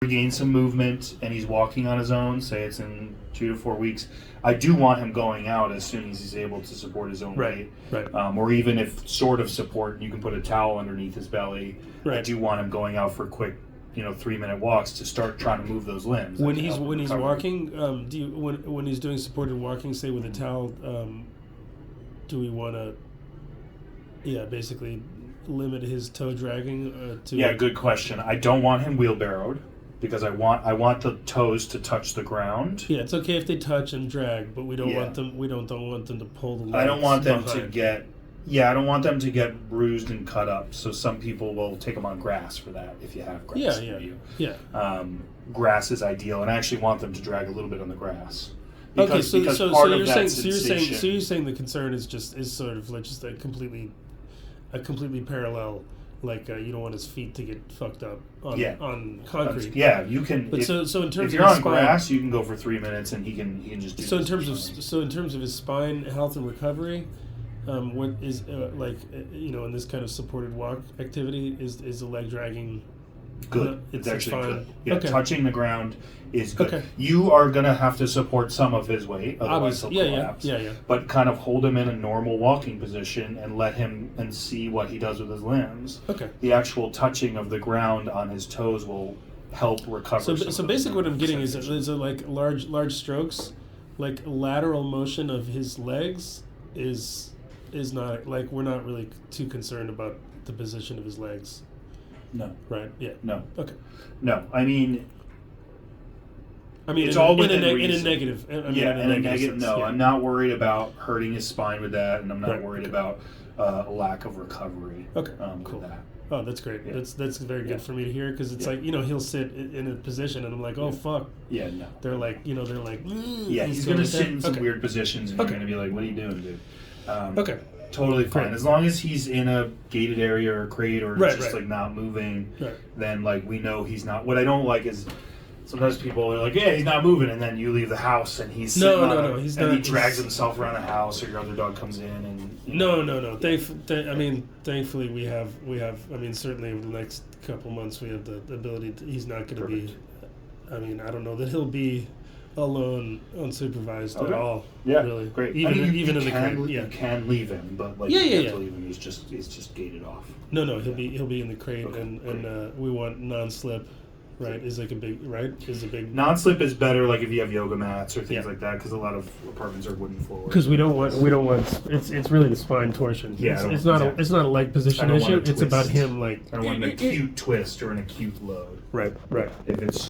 regain some movement and he's walking on his own, say it's in 2 to 4 weeks, I do want him going out as soon as he's able to support his own weight. Right. Or even if sort of support, and you can put a towel underneath his belly. Right. I do want him going out for quick, 3-minute walks to start trying to move those limbs. When he's walking, when he's doing supported walking, say with a towel, do we want to, basically limit his toe dragging to? Yeah, good question. I don't want him wheelbarrowed because I want the toes to touch the ground. Yeah, it's okay if they touch and drag, but we don't want them. We don't want them to pull the legs. I don't want them behind. to get. Yeah, I don't want them to get bruised and cut up. So some people will take them on grass for that if you have grass near you. Yeah. Grass is ideal, and I actually want them to drag a little bit on the grass. Okay, so you're saying the concern is sort of like just a completely parallel. Like you don't want his feet to get fucked up on concrete. Yeah, you can. But so in terms if of you're on spine, grass, you can go for 3 minutes, and he can just do. So in terms of his spine health and recovery, what is in this kind of supported walk activity is the leg dragging good? It's actually fine. good. Yeah, okay. Touching the ground is good. Okay. You are gonna have to support some of his weight, otherwise he'll collapse. Yeah. But kind of hold him in a normal walking position and let him and see what he does with his limbs. Okay. The actual touching of the ground on his toes will help recover. So basically, what I'm getting is like large strokes, like lateral motion of his legs is not like we're not really too concerned about the position of his legs. No. Right. Yeah. No. Okay. No. I mean, it's in all a negative. In a negative. No, yeah. I'm not worried about hurting his spine with that, and I'm not Right, worried okay. about a lack of recovery. Okay. Cool. With that. Oh, that's great. Yeah. That's very good for me to hear because it's like he'll sit in a position and I'm like, oh fuck. Yeah. No. They're like Yeah, he's gonna sit in some weird positions, and you're gonna be like, what are you doing, dude? Okay. Totally fine. Great. As long as he's in a gated area or crate or like not moving, Right. then like we know he's not. What I don't like is sometimes people are like, yeah, he's not moving, and then you leave the house and he's sitting he's and not. he drags himself around the house, or your other dog comes in and. No. Thankfully we have. I mean, certainly over the next couple months we have the ability. He's not going to be. I mean, I don't know that he'll be alone, unsupervised at all. Yeah, really. Great. Even in the can, crate. You can leave him, but like you have to leave him. He's just gated off. No, he'll be in the crate, and we want non-slip. Right, is a big non-slip is better, like if you have yoga mats or things like that, because a lot of apartments are wooden floors. Because we don't want it's really the spine torsion. Yeah, it's not a leg position issue. It's about him like I don't want an acute twist or an acute load. Right. If it's